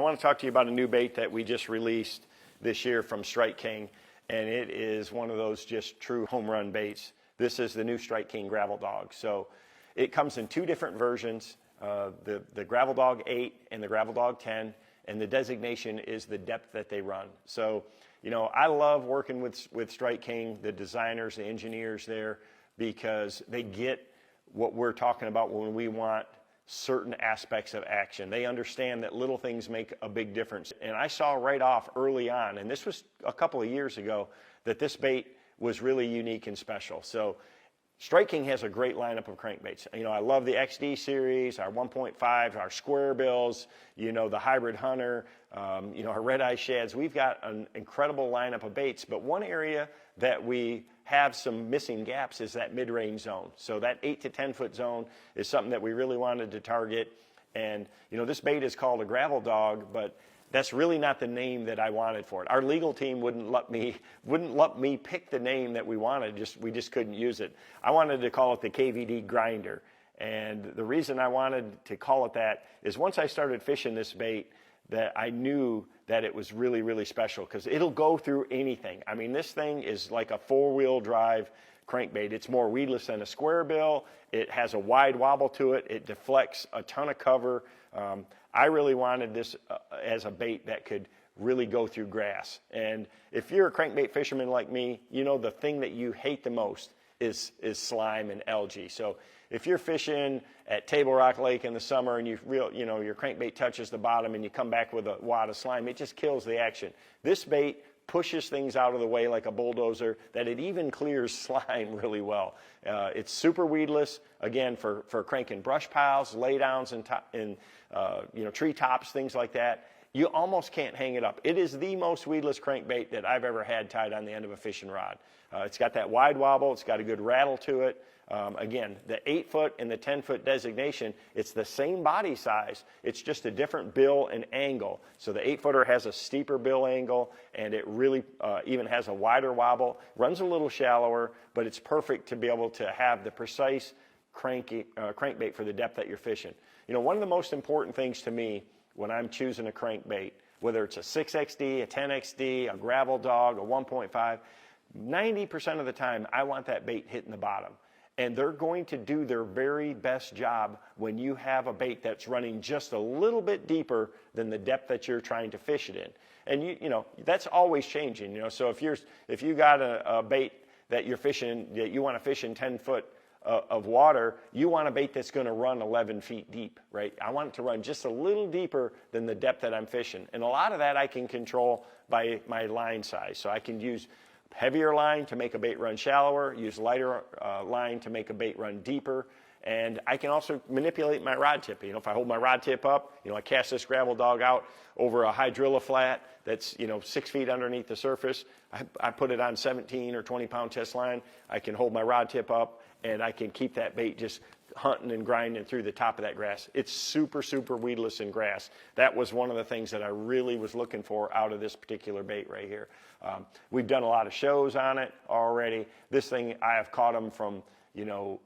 want to talk to you about a new bait that we just released this year from Strike King, and it is one of those just true home run baits. This is the new Strike King Gravel Dawg. So it comes in two different versions, the Gravel Dawg 8 and the Gravel Dawg 10, and the designation is the depth that they run. So, you know, I love working with Strike King, the designers, the engineers there, because they get what we're talking about when we want certain aspects of action. They understand that little things make a big difference. And I saw right off early on, and this was a couple of years ago, that this bait was really unique and special. So Strike King has a great lineup of crankbaits. You know, I love the XD series, our 1.5, our square bills, you know, the hybrid hunter, you know, our red eye shads. We've got an incredible lineup of baits, but one area that we have some missing gaps is that mid-range zone. So that 8 to 10 foot zone is something that we really wanted to target. And, you know, this bait is called a Gravel Dawg, but that's really not the name that I wanted for it. Our legal team wouldn't let me pick the name that we wanted. We just couldn't use it. I wanted to call it the KVD grinder. And the reason I wanted to call it that is once I started fishing this bait, that I knew that it was really, really special because it'll go through anything. I mean, this thing is like a four-wheel drive crankbait. It's more weedless than a square bill. It has a wide wobble to it. It deflects a ton of cover. I really wanted this as a bait that could really go through grass. And if you're a crankbait fisherman like me, you know the thing that you hate the most is slime and algae. So if you're fishing at Table Rock Lake in the summer and you know your crankbait touches the bottom and you come back with a wad of slime, it just kills the action. This bait pushes things out of the way like a bulldozer, that it even clears slime really well. It's super weedless, again, for cranking brush piles, laydowns, and you know, tree tops, things like that. You almost can't hang it up. It is the most weedless crankbait that I've ever had tied on the end of a fishing rod. It's got that wide wobble. It's got a good rattle to it. Again, the 8 foot and the 10 foot designation, it's the same body size. It's just a different bill and angle. So the 8 footer has a steeper bill angle, and it really even has a wider wobble. Runs a little shallower, but it's perfect to be able to have the precise crankbait for the depth that you're fishing. You know, one of the most important things to me when I'm choosing a crankbait, whether it's a 6XD, a 10XD, a Gravel Dawg, a 1.5, 90% of the time I want that bait hitting the bottom. And they're going to do their very best job when you have a bait that's running just a little bit deeper than the depth that you're trying to fish it in. And you know, that's always changing, you know. So if you got a bait that you're fishing, that you want to fish in 10 foot of water, you want a bait that's going to run 11 feet deep, right? I want it to run just a little deeper than the depth that I'm fishing. And a lot of that I can control by my line size. So I can use heavier line to make a bait run shallower, use lighter line to make a bait run deeper, and I can also manipulate my rod tip. You know, if I hold my rod tip up, you know, I cast this Gravel Dawg out over a hydrilla flat that's, you know, 6 feet underneath the surface. I put it on 17 or 20 pound test line. I can hold my rod tip up, and I can keep that bait just hunting and grinding through the top of that grass. It's super, super weedless in grass. That was one of the things that I really was looking for out of this particular bait right here. We've done a lot of shows on it already. This thing, I have caught them from, you know,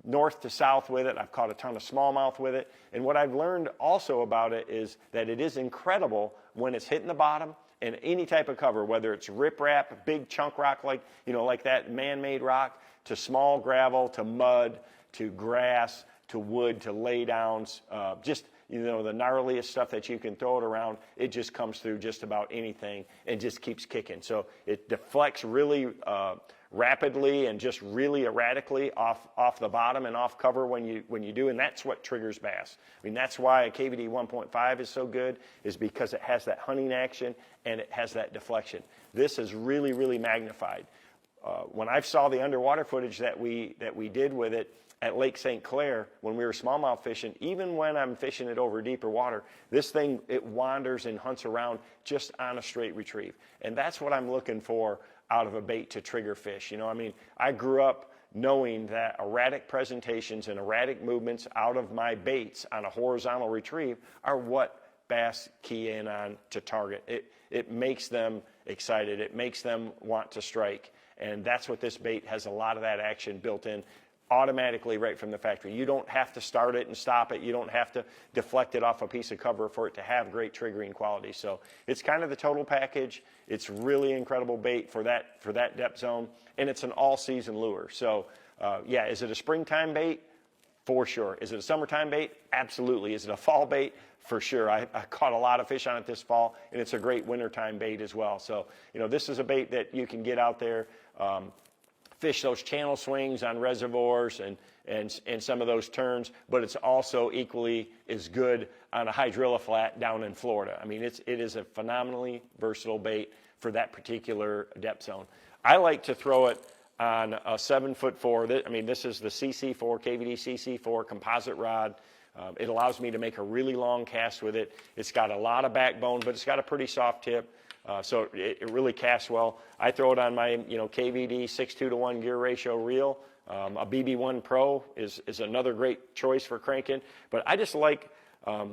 north to south with it. I've caught a ton of smallmouth with it. And what I've learned also about it is that it is incredible when it's hitting the bottom and any type of cover, whether it's riprap, big chunk rock like, you know, like that man-made rock, to small gravel, to mud, to grass, to wood, to laydowns, just, you know, the gnarliest stuff that you can throw it around, it just comes through just about anything and just keeps kicking. So it deflects really rapidly and just really erratically off the bottom and off cover when you do, and that's what triggers bass. I mean, that's why a KVD 1.5 is so good, is because it has that hunting action and it has that deflection. This is really, really magnified. When I saw the underwater footage that we did with it at Lake St. Clair when we were smallmouth fishing, even when I'm fishing it over deeper water, this thing, it wanders and hunts around just on a straight retrieve. And that's what I'm looking for out of a bait to trigger fish. You know, I mean, I grew up knowing that erratic presentations and erratic movements out of my baits on a horizontal retrieve are what bass key in on to target. It makes them excited. It makes them want to strike. And that's what this bait has, a lot of that action built in. automatically right from the factory. You don't have to start it and stop it. You don't have to deflect it off a piece of cover for it to have great triggering quality. So it's kind of the total package. It's really incredible bait for that depth zone, and it's an all-season lure. So yeah, is it a springtime bait? For sure. Is it a summertime bait? Absolutely. Is it a fall bait? For sure. I caught a lot of fish on it this fall, and it's a great wintertime bait as well. So, you know, this is a bait that you can get out there, fish those channel swings on reservoirs and some of those turns, but it's also equally as good on a hydrilla flat down in Florida. I mean, it is a phenomenally versatile bait for that particular depth zone. I like to throw it on a 7'4". I mean, this is the CC4, KVD CC4 composite rod. It allows me to make a really long cast with it. It's got a lot of backbone, but it's got a pretty soft tip, so it really casts well. I throw it on my KVD 6:2-to-1 gear ratio reel. A BB1 Pro is another great choice for cranking, but I just like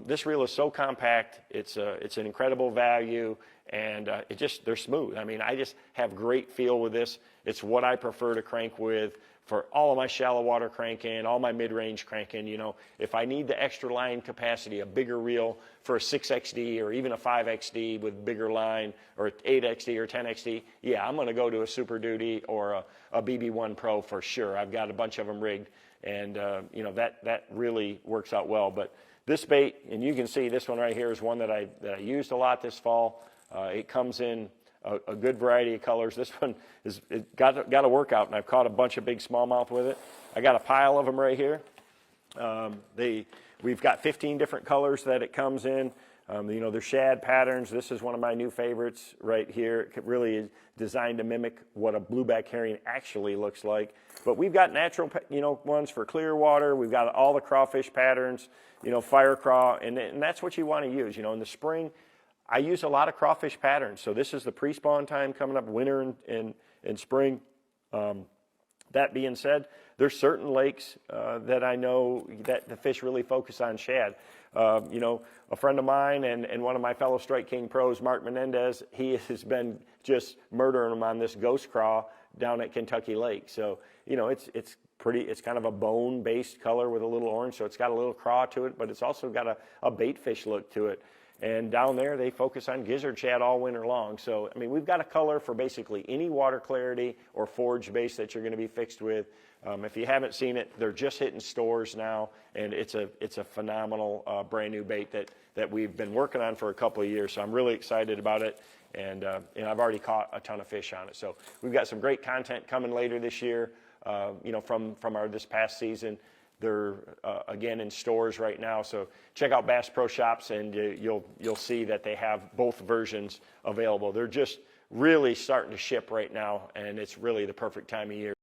this reel is so compact. It's an incredible value, and they're smooth. I mean, I just have great feel with this. It's what I prefer to crank with for all of my shallow water cranking, all my mid-range cranking. You know, if I need the extra line capacity, a bigger reel for a 6XD or even a 5XD with bigger line, or 8XD or 10XD, yeah, I'm going to go to a Super Duty or a BB1 Pro for sure. I've got a bunch of them rigged, and that really works out well. But this bait, and you can see this one right here is one that I used a lot this fall. It comes in a good variety of colors. This one got a workout, and I've caught a bunch of big smallmouth with it. I got a pile of them right here. We've got 15 different colors that it comes in. They're shad patterns. This is one of my new favorites right here. It really is designed to mimic what a blueback herring actually looks like. But we've got natural, ones for clear water. We've got all the crawfish patterns, fire craw, and that's what you want to use. In the spring, I use a lot of crawfish patterns. So this is the pre-spawn time coming up, winter and spring. That being said, there's certain lakes that I know that the fish really focus on shad. A friend of mine and one of my fellow Strike King pros, Mark Menendez, he has been just murdering them on this ghost craw down at Kentucky Lake. So, it's pretty, it's kind of a bone-based color with a little orange, so it's got a little craw to it, but it's also got a bait fish look to it. And down there, they focus on gizzard shad all winter long. So, I mean, we've got a color for basically any water clarity or forage base that you're going to be fixed with. If you haven't seen it, they're just hitting stores now, and it's a phenomenal brand new bait that we've been working on for a couple of years. So I'm really excited about it, and I've already caught a ton of fish on it. So we've got some great content coming later this year. From our this past season. They're again in stores right now, so check out Bass Pro Shops, and you'll see that they have both versions available. They're just really starting to ship right now, and it's really the perfect time of year.